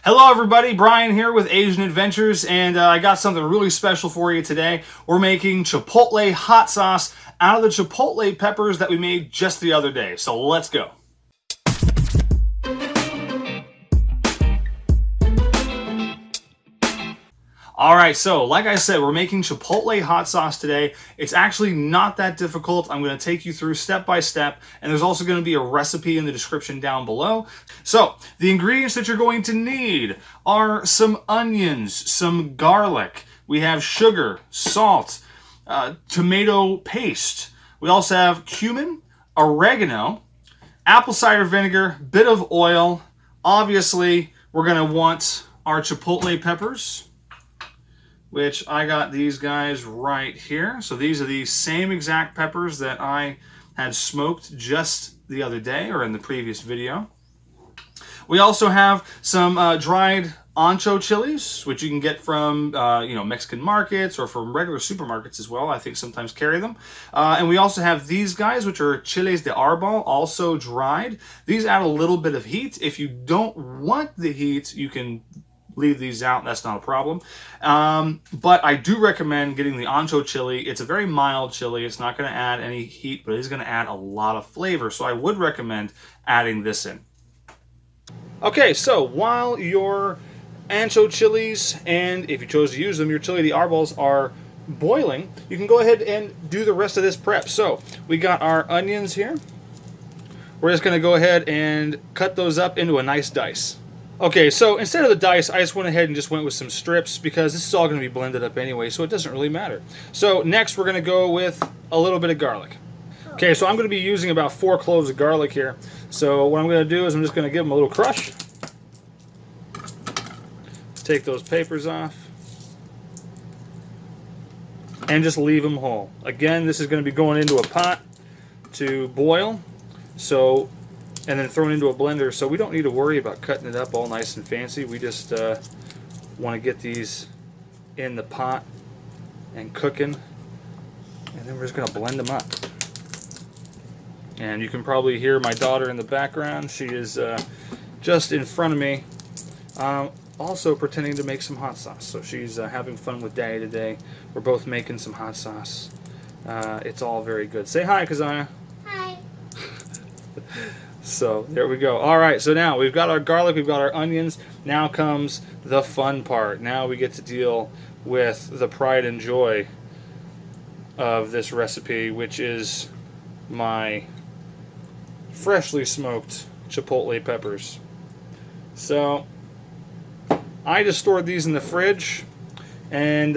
Hello everybody, Brian here with Asian Adventures, and I got something really special for you today. We're making Chipotle hot sauce out of the Chipotle peppers that we made just the other day. So let's go. Alright, so like I said, we're making Chipotle hot sauce today. It's actually not that difficult. I'm going to take you through step by step, and there's also going to be a recipe in the description down below. So, the ingredients that you're going to need are some onions, some garlic, we have sugar, salt, tomato paste. We also have cumin, oregano, apple cider vinegar, bit of oil. Obviously, we're going to want our Chipotle peppers, which I got these guys right here. So these are the same exact peppers that I had smoked just the other day or in the previous video. We also have some dried Ancho chilies, which you can get from Mexican markets or from regular supermarkets as well. I think sometimes carry them. And we also have these guys, which are chiles de arbol, also dried. These add a little bit of heat. If you don't want the heat, you can leave these out, that's not a problem. But I do recommend getting the Ancho chili. It's a very mild chili. It's not going to add any heat, but it is going to add a lot of flavor. So I would recommend adding this in. Okay, so while your Ancho chilies, and if you chose to use them, your chili de arbols are boiling, you can go ahead and do the rest of this prep. So we got our onions here. We're just going to go ahead and cut those up into a nice dice. Okay, so instead of the dice, I just went ahead and just went with some strips because this is all going to be blended up anyway, so it doesn't really matter. So next we're going to go with a little bit of garlic. Okay, so I'm going to be using about 4 cloves of garlic here. So what I'm going to do is I'm just going to give them a little crush. Take those papers off. And just leave them whole. Again, this is going to be going into a pot to boil. And then thrown into a blender, so we don't need to worry about cutting it up all nice and fancy. We just want to get these in the pot and cooking, and then we're just going to blend them up. And you can probably hear my daughter in the background. She is just in front of me, also pretending to make some hot sauce. So she's having fun with Daddy today. We're both making some hot sauce. It's all very good. Say hi, Kazaya. Hi. So there we go. All right, so now we've got our garlic, we've got our onions. Now comes the fun part. Now we get to deal with the pride and joy of this recipe, which is my freshly smoked Chipotle peppers. So I just stored these in the fridge, and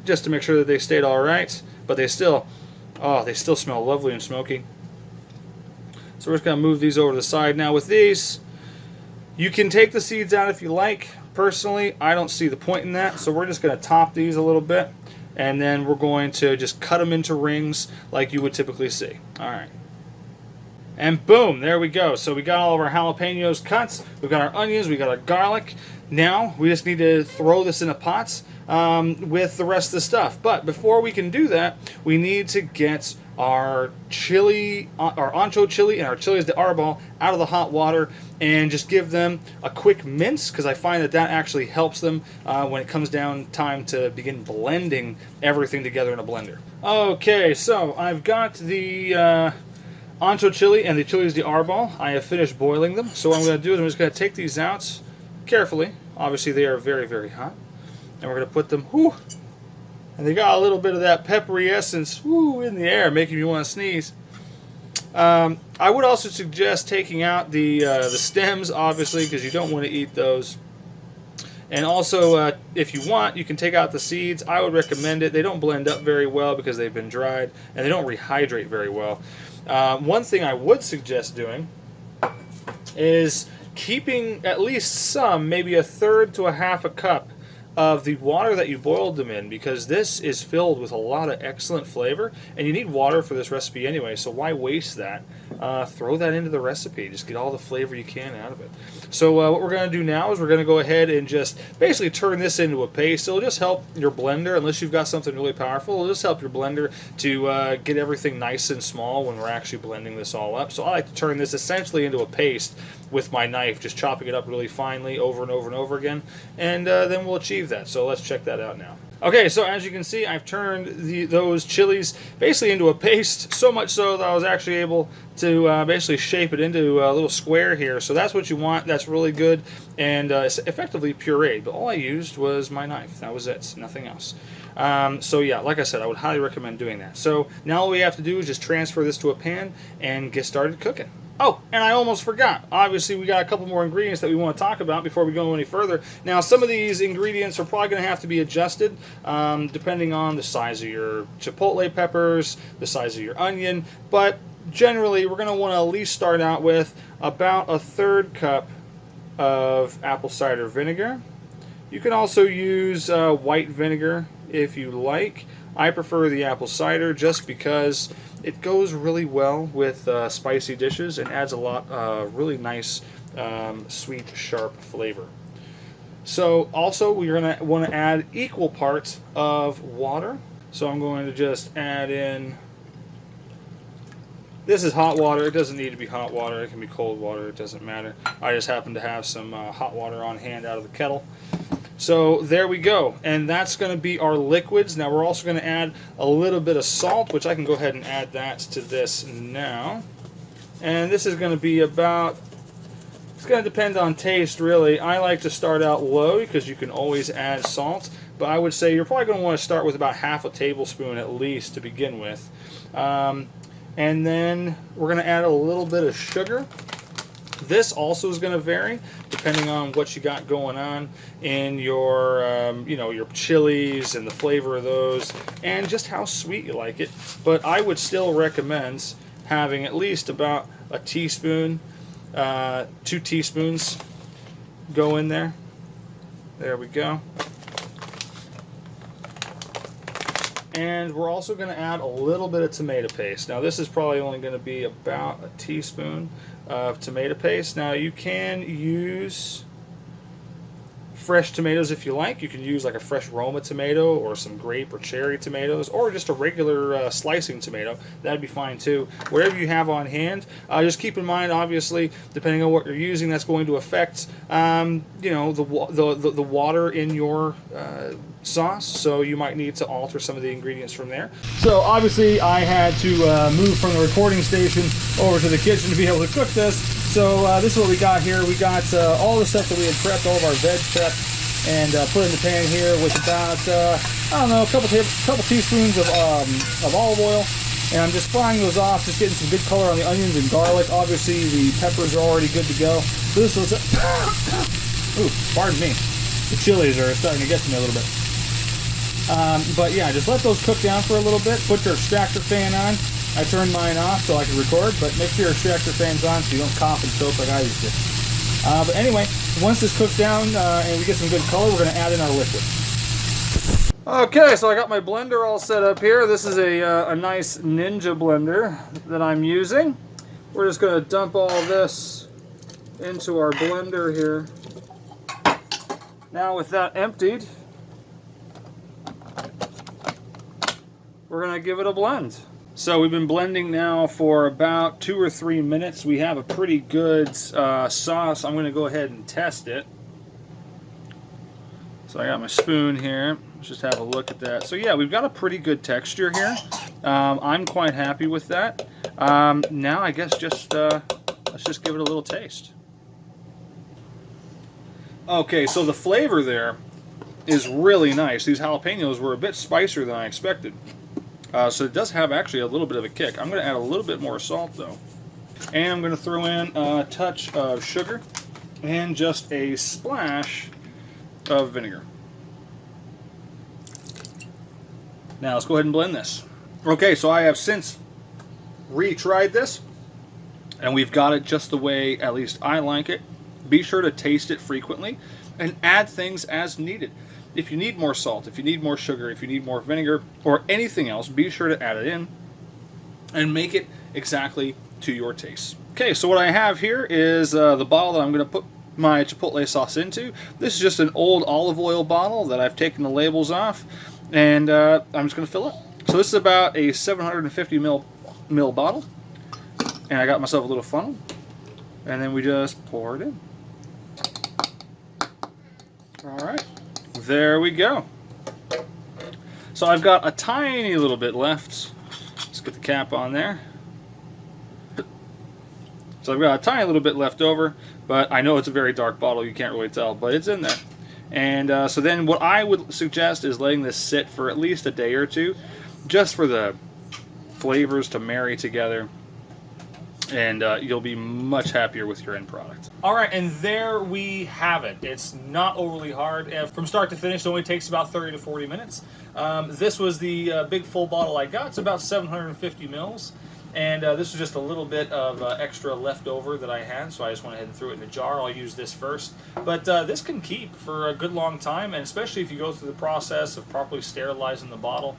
just to make sure that they stayed all right, but they still smell lovely and smoky. So we're just going to move these over to the side. Now with these, you can take the seeds out if you like. Personally, I don't see the point in that. So we're just going to top these a little bit. And then we're going to just cut them into rings like you would typically see. Alright. And boom, there we go. So we got all of our jalapeños cut. We've got our onions, we got our garlic. Now we just need to throw this in a pot with the rest of the stuff. But before we can do that, we need to get our chili, our Ancho chili and our chiles de arbol out of the hot water and just give them a quick mince, because I find that actually helps them when it comes down time to begin blending everything together in a blender. Okay, so I've got the Ancho chili and the chiles de arbol. I have finished boiling them. So what I'm going to do is I'm just going to take these out carefully. Obviously they are very, very hot. And we're going to put them, and they got a little bit of that peppery essence in the air, making me want to sneeze. I would also suggest taking out the stems, obviously, because you don't want to eat those. And also, if you want, you can take out the seeds. I would recommend it. They don't blend up very well because they've been dried, and they don't rehydrate very well. One thing I would suggest doing is keeping at least some, maybe a third to a half a cup of the water that you boiled them in, because this is filled with a lot of excellent flavor, and you need water for this recipe anyway, so why waste that? Throw that into the recipe. Just get all the flavor you can out of it. So what we're going to do now is we're going to go ahead and just basically turn this into a paste. It'll just help your blender, unless you've got something really powerful, it'll just help your blender to get everything nice and small when we're actually blending this all up. So I like to turn this essentially into a paste with my knife, just chopping it up really finely over and over and over again, and then we'll achieve that. So let's check that out now. Okay, so as you can see, I've turned those chilies basically into a paste, so much so that I was actually able to basically shape it into a little square here. So that's what you want. That's really good, and it's effectively pureed. But all I used was my knife. That was it, nothing else. So yeah, like I said, I would highly recommend doing that. So now all we have to do is just transfer this to a pan and get started cooking. Oh, and I almost forgot. Obviously, we got a couple more ingredients that we want to talk about before we go any further. Now, some of these ingredients are probably going to have to be adjusted depending on the size of your chipotle peppers, the size of your onion, but generally, we're going to want to at least start out with about a 1/3 cup of apple cider vinegar. You can also use white vinegar if you like. I prefer the apple cider just because it goes really well with spicy dishes and adds a lot really nice sweet, sharp flavor. So also we're going to want to add equal parts of water. So I'm going to just add in, this is hot water. It doesn't need to be hot water. It can be cold water. It doesn't matter. I just happen to have some hot water on hand out of the kettle. So there we go, and that's going to be our liquids. Now we're also going to add a little bit of salt, which I can go ahead and add that to this now. And this is going to be about, it's going to depend on taste really. I like to start out low because you can always add salt, but I would say you're probably going to want to start with about half a tablespoon at least to begin with. And then we're going to add a little bit of sugar. This also is going to vary depending on what you got going on in your, you know, your chilies and the flavor of those, and just how sweet you like it. But I would still recommend having at least about a teaspoon, 2 teaspoons go in there. There we go. And we're also going to add a little bit of tomato paste. Now this is probably only going to be about a teaspoon of tomato paste. Now you can use fresh tomatoes if you like. You can use like a fresh Roma tomato or some grape or cherry tomatoes, or just a regular slicing tomato. That'd be fine too. Whatever you have on hand. Just keep in mind, obviously, depending on what you're using, that's going to affect you know, the water in your sauce, so you might need to alter some of the ingredients from there. So obviously I had to move from the recording station over to the kitchen to be able to cook this. So this is what we got here. We got all the stuff that we had prepped, all of our veg prep, and put in the pan here with about I don't know, a couple teaspoons of olive oil. And I'm just frying those off, just getting some good color on the onions and garlic. Obviously the peppers are already good to go. So this was ooh, pardon me. The chilies are starting to get to me a little bit. But yeah, just let those cook down for a little bit. Put your extractor fan on. I turned mine off so I can record, but make sure your extractor fan's on so you don't cough and choke like I used to. But anyway, once this cooks down and we get some good color, we're going to add in our liquid. Okay, so I got my blender all set up here. This is a nice Ninja blender that I'm using. We're just going to dump all this into our blender here. Now with that emptied, we're going to give it a blend. So we've been blending now for about 2 or 3 minutes. We have a pretty good sauce. I'm going to go ahead and test it. So I got my spoon here. Let's just have a look at that. So yeah, we've got a pretty good texture here. I'm quite happy with that. Now I guess just let's just give it a little taste. Okay, so the flavor there is really nice. These jalapeños were a bit spicier than I expected. So it does have actually a little bit of a kick. I'm going to add a little bit more salt though. And I'm going to throw in a touch of sugar and just a splash of vinegar. Now let's go ahead and blend this. Okay, so I have since retried this, and we've got it just the way at least I like it. Be sure to taste it frequently. and add things as needed. If you need more salt, if you need more sugar, if you need more vinegar, or anything else, be sure to add it in and make it exactly to your taste. Okay, so what I have here is the bottle that I'm going to put my Chipotle sauce into. This is just an old olive oil bottle that I've taken the labels off, and I'm just going to fill it. So this is about a 750 ml bottle, and I got myself a little funnel, and then we just pour it in. All right, there we go. So I've got a tiny little bit left. Let's get the cap on there. So I've got a tiny little bit left over, but I know it's a very dark bottle, you can't really tell, but it's in there. And so then what I would suggest is letting this sit for at least a day or two, just for the flavors to marry together, and you'll be much happier with your end product. All right, and there we have it. It's not overly hard. From start to finish, it only takes about 30 to 40 minutes. This was the big full bottle I got. It's about 750 mils. And this was just a little bit of extra leftover that I had, so I just went ahead and threw it in a jar. I'll use this first. But this can keep for a good long time, and especially if you go through the process of properly sterilizing the bottle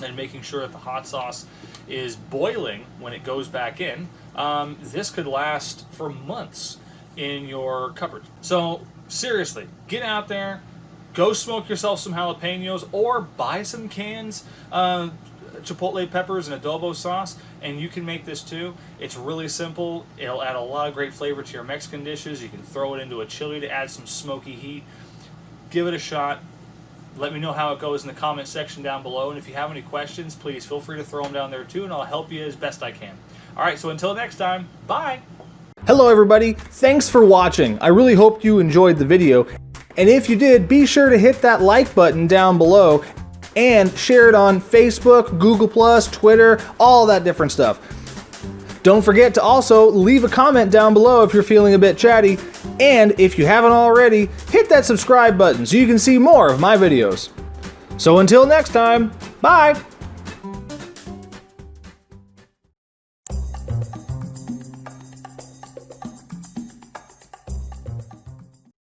and making sure that the hot sauce is boiling when it goes back in, this could last for months in your cupboard. So seriously, get out there, go smoke yourself some jalapeños, or buy some cans, Chipotle peppers and adobo sauce, and you can make this too. It's really simple. It'll add a lot of great flavor to your Mexican dishes. You can throw it into a chili to add some smoky heat. Give it a shot. Let me know how it goes in the comment section down below, and if you have any questions, please feel free to throw them down there too, and I'll help you as best I can. All right, so until next time, bye! Hello everybody, thanks for watching. I really hope you enjoyed the video, and if you did, be sure to hit that like button down below and share it on Facebook, Google+, Twitter, all that different stuff. Don't forget to also leave a comment down below if you're feeling a bit chatty, and if you haven't already, hit that subscribe button so you can see more of my videos. So until next time, bye!